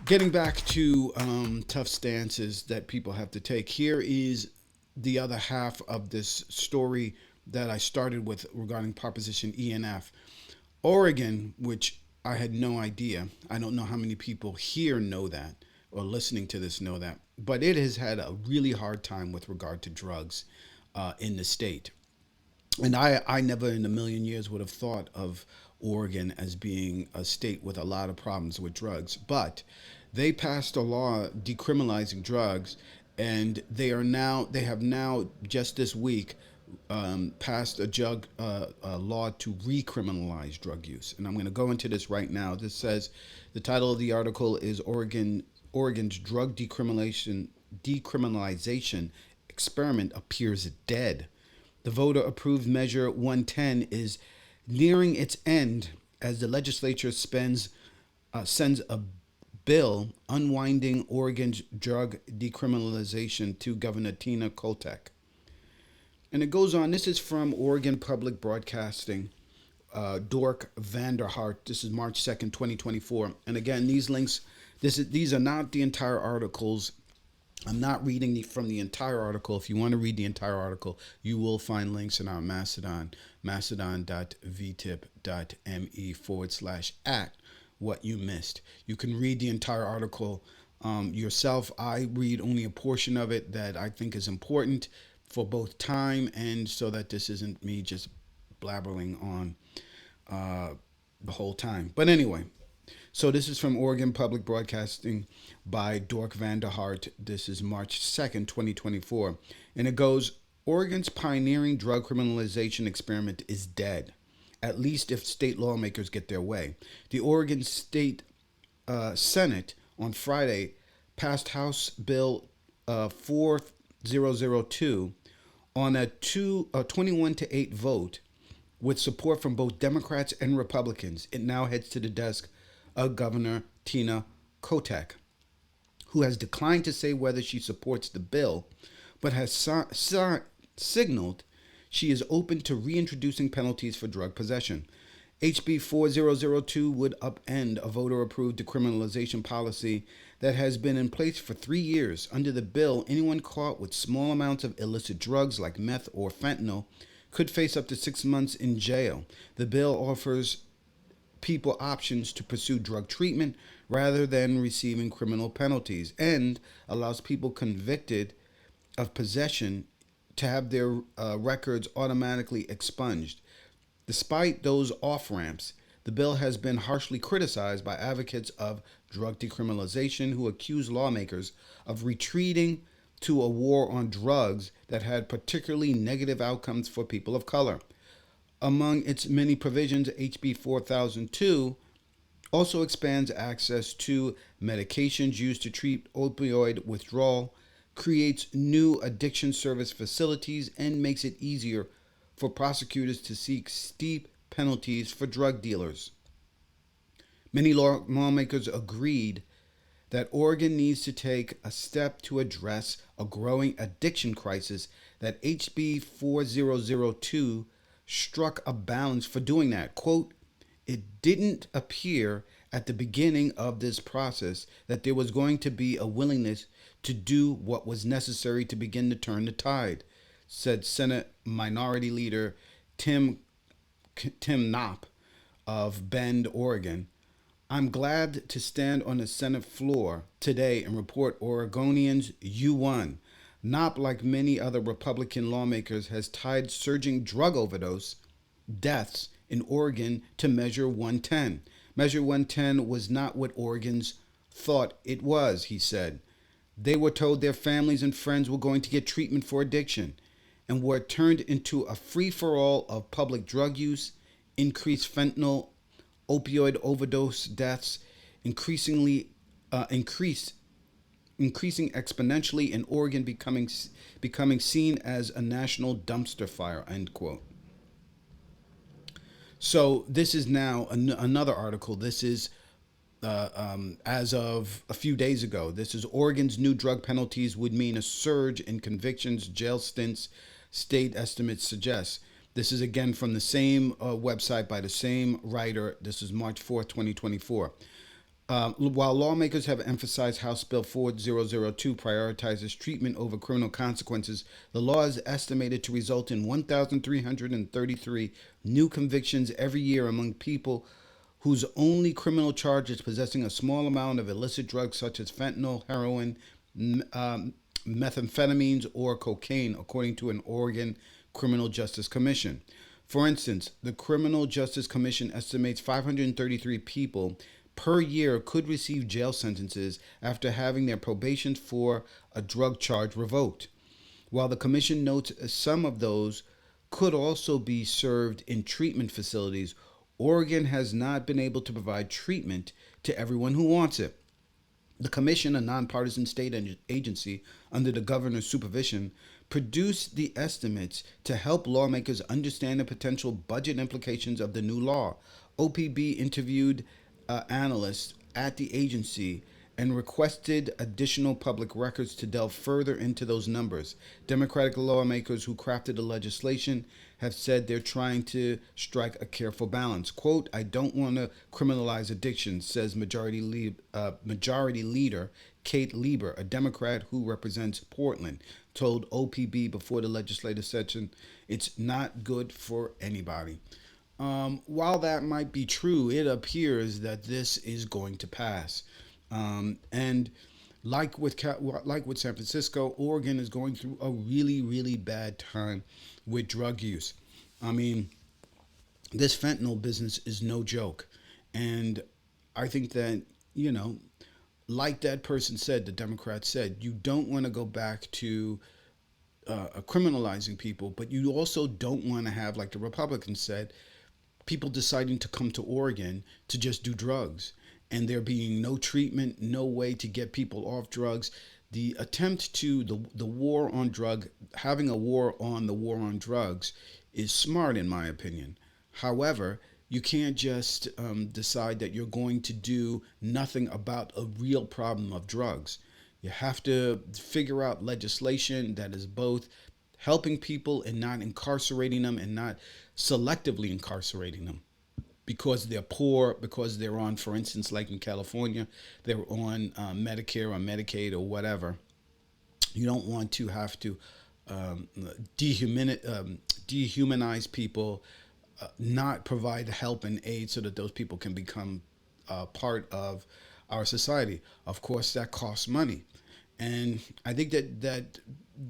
Getting back to tough stances that people have to take, here is the other half of this story that I started with regarding Proposition E and F. Oregon, which I had no idea, I don't know how many people here know that or listening to this know that, but it has had a really hard time with regard to drugs in the state. And I never in a million years would have thought of Oregon as being a state with a lot of problems with drugs. But they passed a law decriminalizing drugs, and they have now just this week passed a law to recriminalize drug use. And I'm going to go into this right now. This says the title of the article is Oregon's drug decriminalization experiment appears dead. The voter approved Measure 110 is nearing its end as the legislature sends a bill unwinding Oregon's drug decriminalization to Governor Tina Kotek. And it goes on. This is from Oregon Public Broadcasting, Dork Vanderhart. This is March 2nd, 2024. And again, these links, these are not the entire articles. I'm not reading from the entire article. If you want to read the entire article, you will find links in our Mastodon, mastodon.vtip.me/act what you missed. You can read the entire article yourself. I read only a portion of it that I think is important for both time and so that this isn't me just blabbering on the whole time. But anyway, so this is from Oregon Public Broadcasting by Dork Vanderhart. This is March 2nd, 2024. And it goes, Oregon's pioneering drug criminalization experiment is dead, at least if state lawmakers get their way. The Oregon State Senate on Friday passed House Bill 4002 on a 21-8 vote with support from both Democrats and Republicans. It now heads to the desk of Governor Tina Kotek, who has declined to say whether she supports the bill, but has signaled she is open to reintroducing penalties for drug possession. HB 4002 would upend a voter-approved decriminalization policy that has been in place for 3 years. Under the bill, anyone caught with small amounts of illicit drugs like meth or fentanyl could face up to 6 months in jail. The bill offers people options to pursue drug treatment rather than receiving criminal penalties and allows people convicted of possession to have their records automatically expunged. Despite those off-ramps, the bill has been harshly criticized by advocates of drug decriminalization who accuse lawmakers of retreating to a war on drugs that had particularly negative outcomes for people of color. Among its many provisions, HB 4002 also expands access to medications used to treat opioid withdrawal, creates new addiction service facilities, and makes it easier for prosecutors to seek steep penalties for drug dealers. Many lawmakers agreed that Oregon needs to take a step to address a growing addiction crisis, that HB 4002 struck a balance for doing that. Quote, it didn't appear at the beginning of this process that there was going to be a willingness to do what was necessary to begin to turn the tide, said Senate Minority Leader Tim Knopp of Bend, Oregon. I'm glad to stand on the Senate floor today and report Oregonians, you won. Knopp, like many other Republican lawmakers, has tied surging drug overdose deaths in Oregon to Measure 110. Measure 110 was not what Oregons thought it was, he said. They were told their families and friends were going to get treatment for addiction and were turned into a free-for-all of public drug use, increased fentanyl, opioid overdose deaths, increasing exponentially, in Oregon becoming seen as a national dumpster fire, end quote. So this is now another article. This is as of a few days ago. This is Oregon's new drug penalties would mean a surge in convictions, jail stints, state estimates suggest. This is again from the same website by the same writer. This is March 4th, 2024. While lawmakers have emphasized House Bill 4002 prioritizes treatment over criminal consequences, the law is estimated to result in 1,333 new convictions every year among people whose only criminal charge is possessing a small amount of illicit drugs such as fentanyl, heroin, methamphetamines, or cocaine, according to an Oregon Criminal Justice Commission. For instance, the Criminal Justice Commission estimates 533 people per year could receive jail sentences after having their probation for a drug charge revoked. While the commission notes some of those could also be served in treatment facilities, Oregon has not been able to provide treatment to everyone who wants it. The commission, a nonpartisan state agency under the governor's supervision, produced the estimates to help lawmakers understand the potential budget implications of the new law. OPB interviewed analysts at the agency and requested additional public records to delve further into those numbers. Democratic lawmakers who crafted the legislation have said they're trying to strike a careful balance. Quote, I don't want to criminalize addiction, says Majority Leader Kate Lieber, a Democrat who represents Portland, told OPB before the legislative session, it's not good for anybody. While that might be true, it appears that this is going to pass. And like with San Francisco, Oregon is going through a really, really bad time with drug use. I mean, this fentanyl business is no joke. And I think that, you know, like that person said, the Democrat said, you don't want to go back to criminalizing people, but you also don't want to have, like the Republicans said, people deciding to come to Oregon to just do drugs and there being no treatment, no way to get people off drugs. The attempt to the war on drug, having a war on the war on drugs is smart in my opinion. However, you can't just decide that you're going to do nothing about a real problem of drugs. You have to figure out legislation that is both helping people and not incarcerating them and not selectively incarcerating them because they're poor, because they're on, for instance, like in California, they're on Medicare or Medicaid or whatever. You don't want to have to um, dehumanize people, not provide help and aid so that those people can become part of our society. Of course, that costs money. And I think that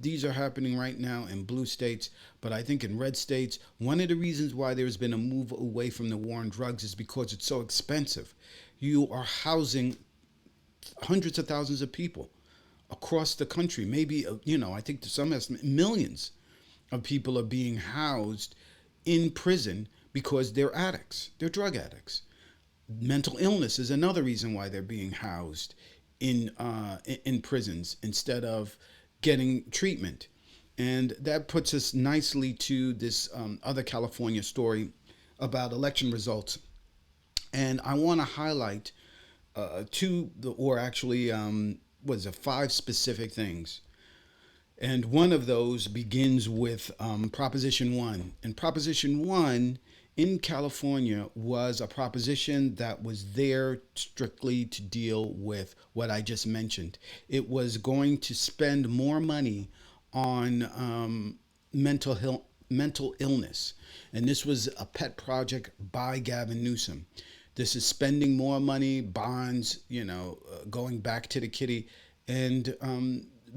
these are happening right now in blue states, but I think in red states, one of the reasons why there's been a move away from the war on drugs is because it's so expensive. You are housing hundreds of thousands of people across the country. Maybe, I think to some estimate, millions of people are being housed in prison because they're addicts, they're drug addicts. Mental illness is another reason why they're being housed in prisons instead of getting treatment. And that puts us nicely to this other California story about election results. And I want to highlight five specific things. And one of those begins with Proposition 1. And Proposition 1 in California was a proposition that was there strictly to deal with what I just mentioned. It was going to spend more money on mental illness. And this was a pet project by Gavin Newsom. This is spending more money, bonds, going back to the kitty, and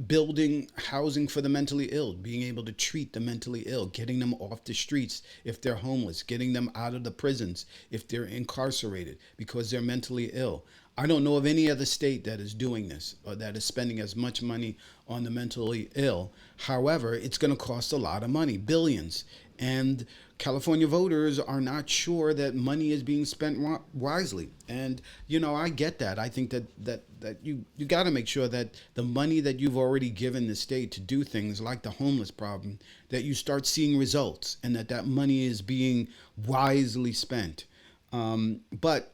building housing for the mentally ill, being able to treat the mentally ill, getting them off the streets if they're homeless, getting them out of the prisons if they're incarcerated because they're mentally ill. I don't know of any other state that is doing this or that is spending as much money on the mentally ill. However, it's going to cost a lot of money, billions. And California voters are not sure that money is being spent wisely. And, I get that. I think that you got to make sure that the money that you've already given the state to do things like the homeless problem, that you start seeing results and that money is being wisely spent. But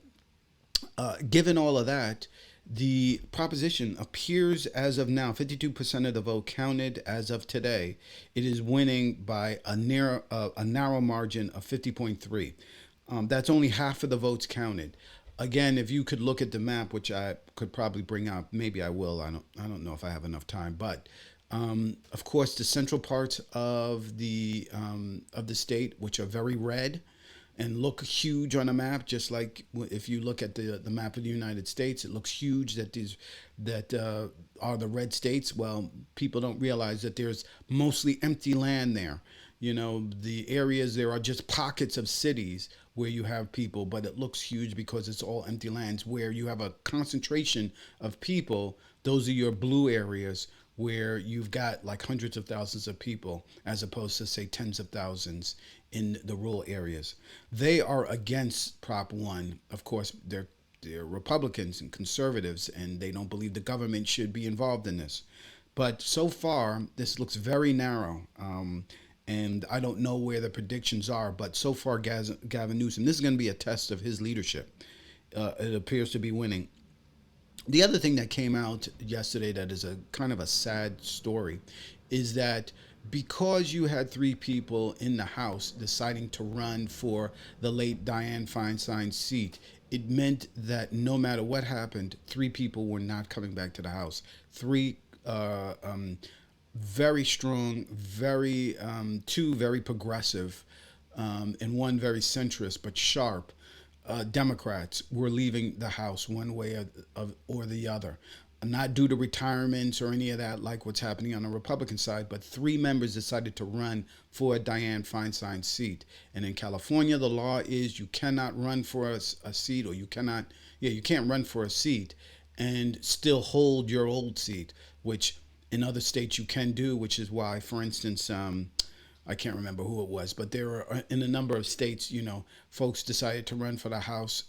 given all of that, the proposition appears as of now, 52% of the vote counted as of today. It is winning by a narrow margin of 50.3. That's only half of the votes counted. Again, if you could look at the map, which I could probably bring out, maybe I will. I don't know if I have enough time, but of course, the central parts of the state, which are very red and look huge on a map, just like if you look at the map of the United States, it looks huge. That are the red states. Well, people don't realize that there's mostly empty land there. The areas, there are just pockets of cities where you have people, but it looks huge because it's all empty lands. Where you have a concentration of people, those are your blue areas where you've got like hundreds of thousands of people, as opposed to, say, tens of thousands in the rural areas. They are against Prop 1. Of course, they're Republicans and conservatives, and they don't believe the government should be involved in this. But so far, this looks very narrow. And I don't know where the predictions are, but so far, Gavin Newsom, this is going to be a test of his leadership. It appears to be winning. The other thing that came out yesterday that is a kind of a sad story is that because you had three people in the House deciding to run for the late Dianne Feinstein's seat, it meant that no matter what happened, three people were not coming back to the House. Three very strong, two very progressive, and one very centrist but sharp Democrats were leaving the House one way or the other. Not due to retirements or any of that, like what's happening on the Republican side, but three members decided to run for Dianne Feinstein's seat. And in California, the law is you cannot run for a seat, or you can't run for a seat and still hold your old seat, which in other states you can do, which is why, for instance, I can't remember who it was, but there are in a number of states, folks decided to run for the House,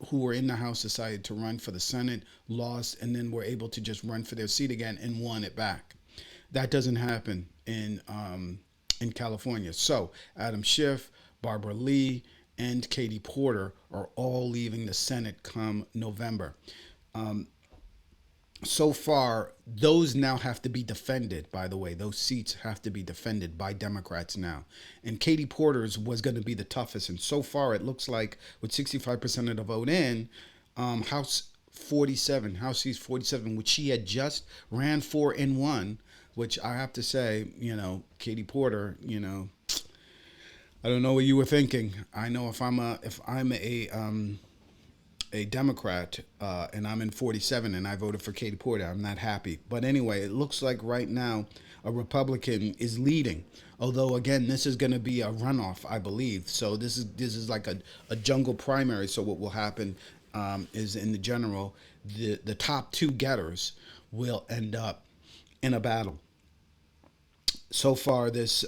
who were in the House decided to run for the Senate, lost, and then were able to just run for their seat again and won it back. That doesn't happen in California. So Adam Schiff, Barbara Lee, and Katie Porter are all leaving the Senate come November. So far, those now have to be defended, by the way. Those seats have to be defended by Democrats now. And Katie Porter's was going to be the toughest. And so far, it looks like with 65% of the vote in, House Seat 47, which she had just ran for and won, which I have to say, Katie Porter, I don't know what you were thinking. I know if I'm a Democrat, and I'm in 47 and I voted for Katie Porter, I'm not happy. But anyway, it looks like right now a Republican is leading. Although, again, this is going to be a runoff, I believe. So this is like a jungle primary. So what will happen is in the general, the top two getters will end up in a battle. So far, this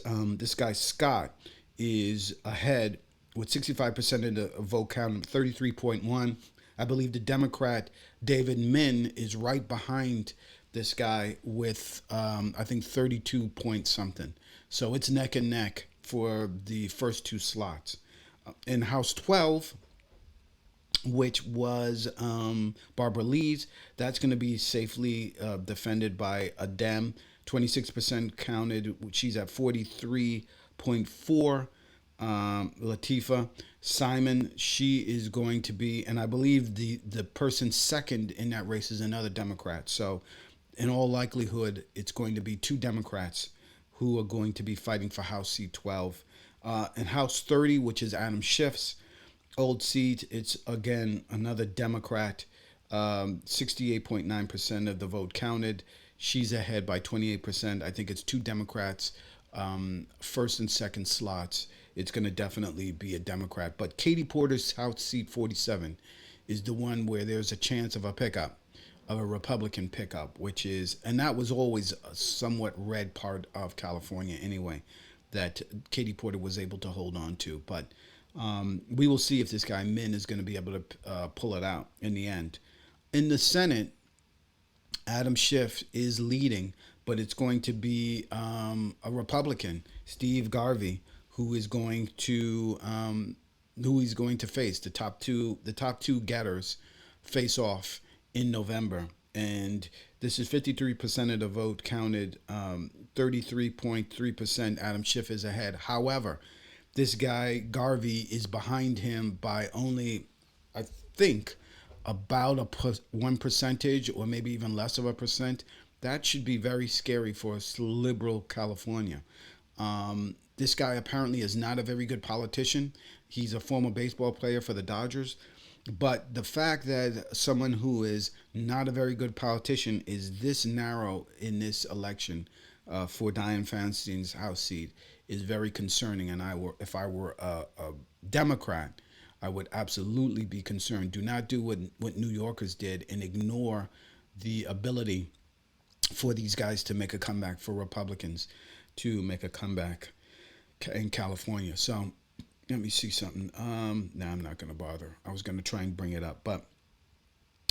guy Scott is ahead with 65% of the vote count, 33.1. I believe the Democrat David Min is right behind this guy with I think 32 point something. So it's neck and neck for the first two slots. In House 12, which was Barbara Lee's, that's going to be safely defended by a Dem. 26% counted. She's at 43.4. Latifah Simon, she is going to be, and I believe the person second in that race is another Democrat. So in all likelihood, it's going to be two Democrats who are going to be fighting for House Seat 12. In House 30, which is Adam Schiff's old seat, it's again another Democrat. 68.9% of the vote counted. She's ahead by 28%. I think it's two Democrats, first and second slots. It's going to definitely be a Democrat. But Katie Porter's House Seat 47 is the one where there's a chance of a pickup, of a Republican pickup, and that was always a somewhat red part of California anyway, that Katie Porter was able to hold on to. But we will see if this guy Min is going to be able to pull it out in the end. In the Senate, Adam Schiff is leading, but it's going to be a Republican, Steve Garvey, who is going to face the top two getters face off in November. And this is 53% of the vote counted, 33.3%. Adam Schiff is ahead. However, this guy Garvey is behind him by only, think about 1% or maybe even less of a percent. That should be very scary for liberal California. This guy apparently is not a very good politician. He's a former baseball player for the Dodgers. But the fact that someone who is not a very good politician is this narrow in this election for Dianne Feinstein's House seat is very concerning. And if I were a Democrat, I would absolutely be concerned. Do not do what New Yorkers did and ignore the ability for these guys to make a comeback, for Republicans to make a comeback in California. So let me see something. No, I'm not going to bother. I was going to try and bring it up, but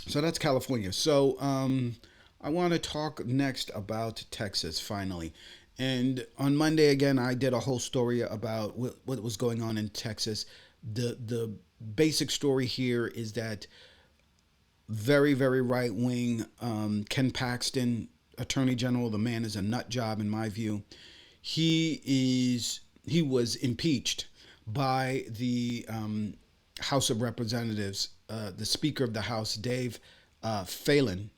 so that's California. So I want to talk next about Texas finally. And on Monday again, I did a whole story about what was going on in Texas. The basic story here is that very, very right wing Ken Paxton, Attorney General. The man is a nut job in my view. He was impeached by the House of Representatives. The Speaker of the House, Dave Phelan,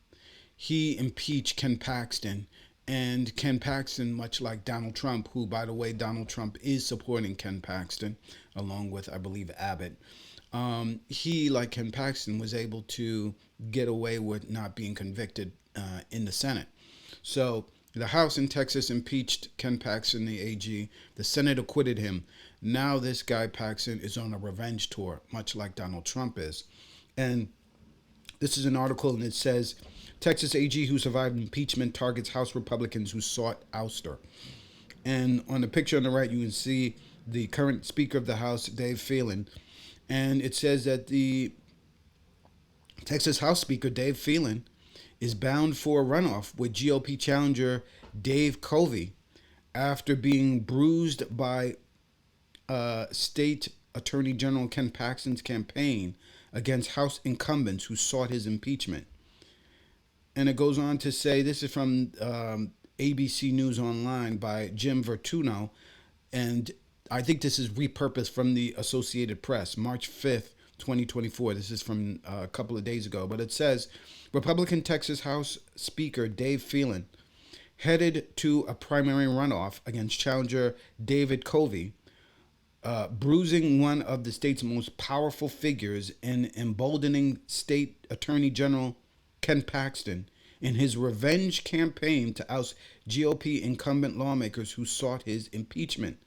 he impeached Ken Paxton. And Ken Paxton, much like Donald Trump, who, by the way, Donald Trump is supporting Ken Paxton, along with, I believe, Abbott. He, like Ken Paxton, was able to get away with not being convicted in the Senate. So the House in Texas impeached Ken Paxton, the AG. The Senate acquitted him. Now this guy Paxton is on a revenge tour, much like Donald Trump is. And this is an article, and it says, Texas AG who survived impeachment targets House Republicans who sought ouster. And on the picture on the right, you can see the current Speaker of the House, Dave Phelan. And it says that the Texas House Speaker, Dave Phelan, is bound for a runoff with GOP challenger Dave Covey after being bruised by State Attorney General Ken Paxton's campaign against House incumbents who sought his impeachment. And it goes on to say, this is from ABC News Online by Jim Vertuno, and I think this is repurposed from the Associated Press, March 5th, 2024. This is from a couple of days ago, but it says, Republican Texas House Speaker Dave Phelan headed to a primary runoff against challenger David Covey, bruising one of the state's most powerful figures and emboldening State Attorney General Ken Paxton in his revenge campaign to oust GOP incumbent lawmakers who sought his impeachment.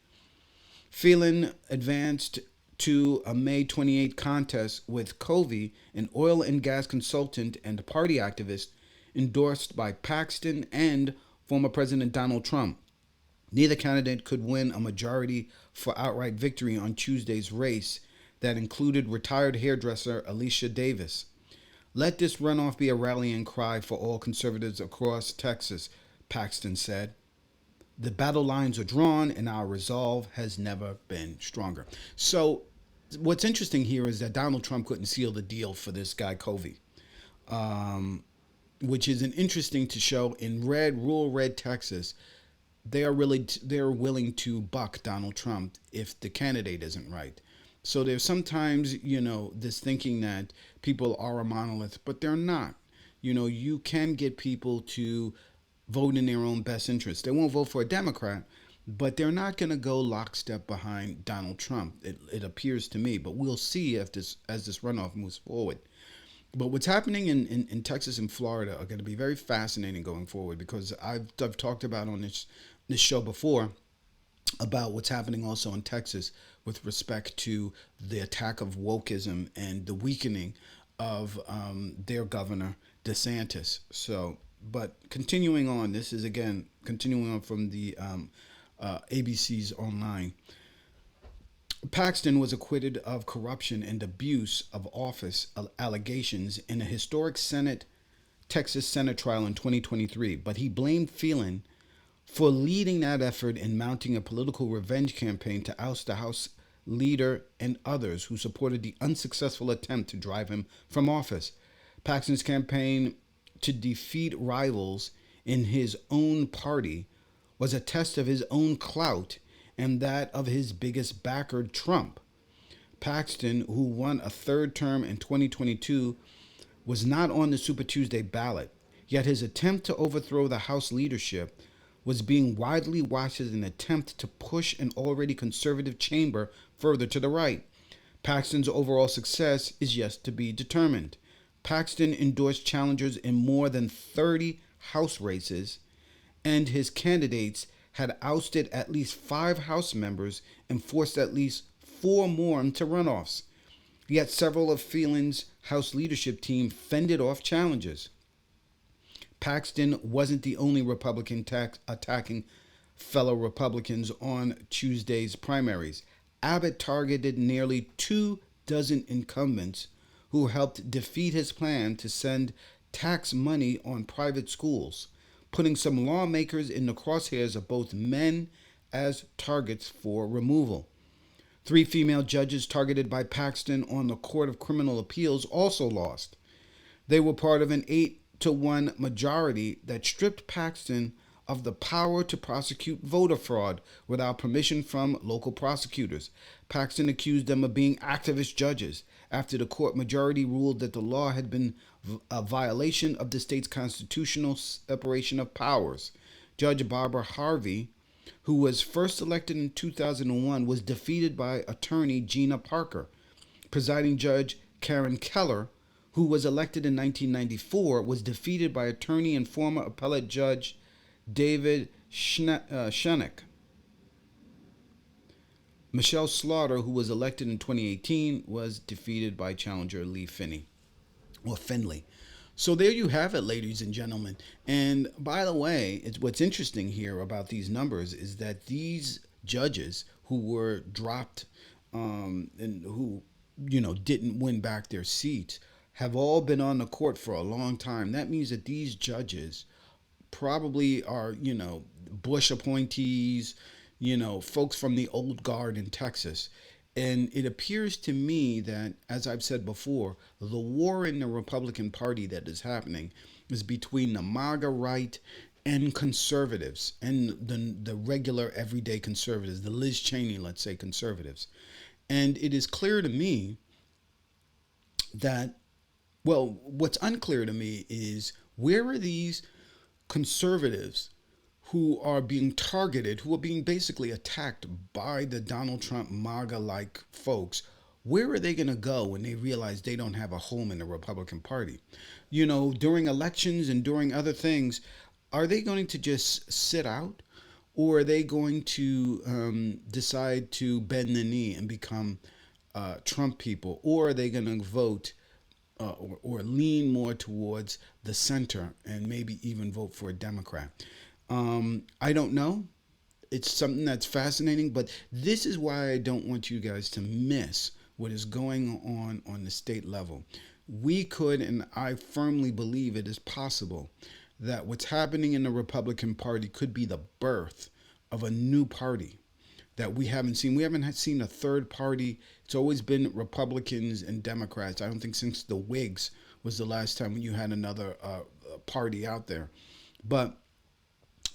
Phelan advanced to a May 28 contest with Covey, an oil and gas consultant and party activist endorsed by Paxton and former President Donald Trump. Neither candidate could win a majority for outright victory on Tuesday's race that included retired hairdresser Alicia Davis. Let this runoff be a rallying cry for all conservatives across Texas, Paxton said. The battle lines are drawn and our resolve has never been stronger. So what's interesting here is that Donald Trump couldn't seal the deal for this guy Covey, which is an interesting to show in rural red Texas. They're willing to buck Donald Trump if the candidate isn't right. So there's sometimes, this thinking that people are a monolith, but they're not. You can get people to vote in their own best interest. They won't vote for a Democrat, but they're not going to go lockstep behind Donald Trump. It appears to me, but we'll see as this runoff moves forward. But what's happening in Texas and Florida are going to be very fascinating going forward, because I've talked about on this show before about what's happening also in Texas with respect to the attack of wokeism and the weakening of their governor, DeSantis. So, but continuing on, this is again continuing on from the ABC's online. Paxton was acquitted of corruption and abuse of office allegations in a historic Texas Senate trial in 2023, but he blamed Phelan for leading that effort and mounting a political revenge campaign to oust the House leader and others who supported the unsuccessful attempt to drive him from office. Paxton's campaign to defeat rivals in his own party was a test of his own clout and that of his biggest backer, Trump. Paxton, who won a third term in 2022, was not on the Super Tuesday ballot, yet his attempt to overthrow the House leadership was being widely watched as an attempt to push an already conservative chamber further to the right. Paxton's overall success is yet to be determined. Paxton endorsed challengers in more than 30 House races, and his candidates had ousted at least 5 House members and forced at least 4 more into runoffs. Yet several of Phelan's House leadership team fended off challenges. Paxton wasn't the only Republican attacking fellow Republicans on Tuesday's primaries. Abbott targeted nearly 2 dozen incumbents who helped defeat his plan to send tax money on private schools, putting some lawmakers in the crosshairs of both men as targets for removal. 3 female judges targeted by Paxton on the Court of Criminal Appeals also lost. They were part of an 8-to-1 majority that stripped Paxton of the power to prosecute voter fraud without permission from local prosecutors. Paxton accused them of being activist judges after the court majority ruled that the law had been a violation of the state's constitutional separation of powers. Judge Barbara Harvey, who was first elected in 2001, was defeated by attorney Gina Parker. Presiding Judge Karen Keller, who was elected in 1994, was defeated by attorney and former appellate judge David Shenek. Michelle Slaughter, who was elected in 2018, was defeated by challenger Lee Finney, or Finley. So there you have it, ladies and gentlemen. And by the way, what's interesting here about these numbers is that these judges who were dropped and who didn't win back their seats have all been on the court for a long time. That means that these judges probably are, Bush appointees, folks from the old guard in Texas. And it appears to me that, as I've said before, the war in the Republican Party that is happening is between the MAGA right and conservatives, and the regular everyday conservatives, the Liz Cheney, let's say, conservatives. And it is clear to me that, well, what's unclear to me is where are these conservatives who are being targeted, who are being basically attacked by the Donald Trump MAGA-like folks? Where are they going to go when they realize they don't have a home in the Republican Party? During elections and during other things, are they going to just sit out? Or are they going to decide to bend the knee and become Trump people? Or are they going to vote or lean more towards the center and maybe even vote for a Democrat? I don't know. It's something that's fascinating, but this is why I don't want you guys to miss what is going on the state level. We could, and I firmly believe it is possible, that what's happening in the Republican Party could be the birth of a new party that we haven't seen. We haven't seen a third party. It's always been Republicans and Democrats. I don't think since the Whigs was the last time when you had another party out there. But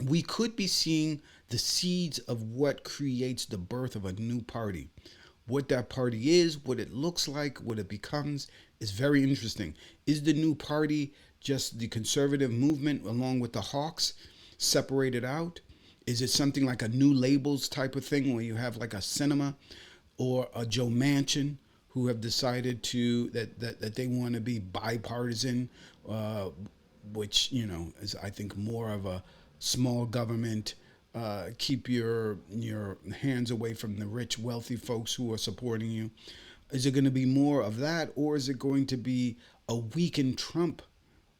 we could be seeing the seeds of what creates the birth of a new party. What that party is, what it looks like, what it becomes is very interesting. Is the new party just the conservative movement along with the Hawks separated out? Is it something like a New Labels type of thing where you have like a Cinema or a Joe Manchin who have decided that they want to be bipartisan, which is, I think, more of a small government, keep your hands away from the rich, wealthy folks who are supporting you. Is it going to be more of that, or is it going to be a weakened Trump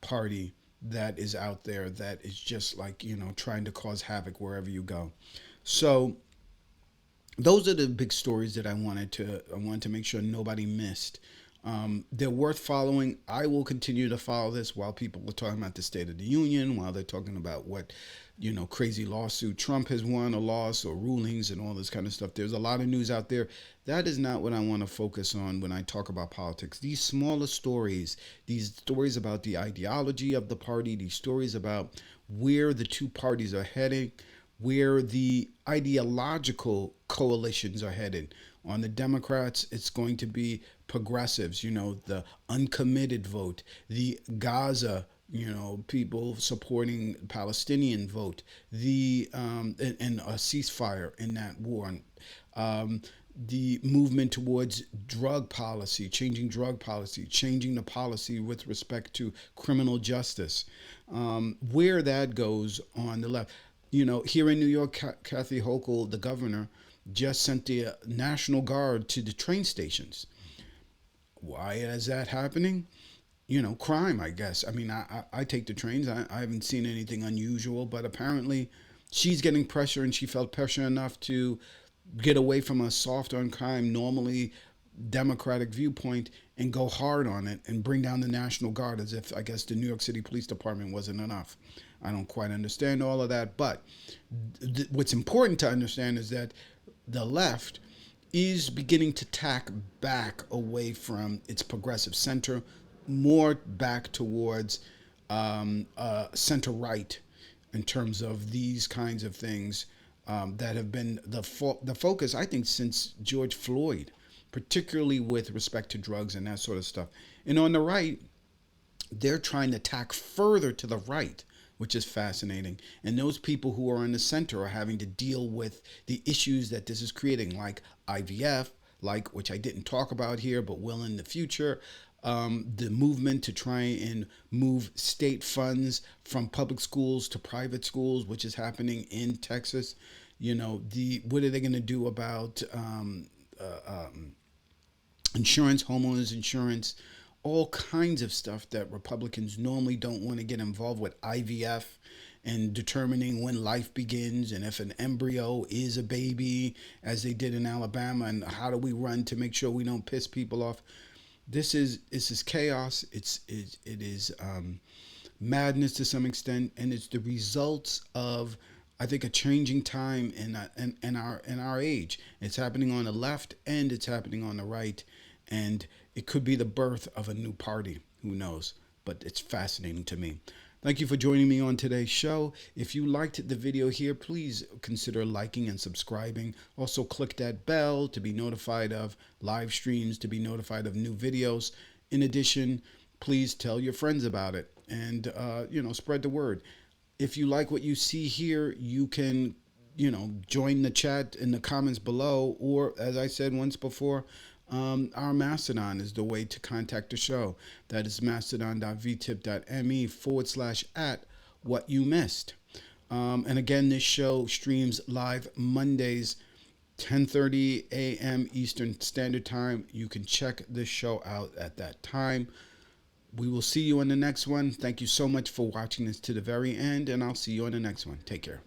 party that is out there that is just like, trying to cause havoc wherever you go? So those are the big stories that I wanted to make sure nobody missed. They're worth following. I will continue to follow this while people are talking about the State of the Union, while they're talking about what, crazy lawsuit Trump has won or lost or rulings and all this kind of stuff. There's a lot of news out there. That is not what I want to focus on when I talk about politics. These smaller stories, these stories about the ideology of the party, these stories about where the two parties are heading, where the ideological coalitions are headed, On the Democrats, it's going to be progressives, the uncommitted vote, the Gaza, people supporting Palestinian vote, and a ceasefire in that war. Um, the movement towards drug policy, changing the policy with respect to criminal justice, where that goes on the left. Here in New York, Kathy Hochul, the governor, just sent the National Guard to the train stations. Why is that happening? Crime, I guess. I mean, I take the trains. I haven't seen anything unusual, but apparently she's getting pressure, and she felt pressure enough to get away from a soft on crime, normally Democratic viewpoint, and go hard on it and bring down the National Guard, as if, I guess, the New York City Police Department wasn't enough. I don't quite understand all of that, but what's important to understand is that the left is beginning to tack back away from its progressive center, more back towards center right in terms of these kinds of things that have been the focus, I think, since George Floyd, particularly with respect to drugs and that sort of stuff. And on the right, they're trying to tack further to the right, which is fascinating. And those people who are in the center are having to deal with the issues that this is creating, like IVF, which I didn't talk about here, but will in the future. The movement to try and move state funds from public schools to private schools, which is happening in Texas. What are they going to do about insurance, homeowners insurance, all kinds of stuff that Republicans normally don't want to get involved with. IVF and determining when life begins and if an embryo is a baby, as they did in Alabama, and how do we run to make sure we don't piss people off. This is chaos. It is madness to some extent, and it's the results of, I think, a changing time in our age. It's happening on the left and it's happening on the right, and it could be the birth of a new party. Who knows? But it's fascinating to me. Thank you for joining me on today's show. If you liked the video here, please consider liking and subscribing. Also, click that bell to be notified of live streams, to be notified of new videos. In addition, please tell your friends about it and, spread the word. If you like what you see here, you can, join the chat in the comments below, or, as I said once before, our Mastodon is the way to contact the show. That is mastodon.vtip.me/@whatyoumissed. And again, this show streams live Mondays, 10:30 a.m. Eastern Standard Time. You can check this show out at that time. We will see you on the next one. Thank you so much for watching this to the very end, and I'll see you on the next one. Take care.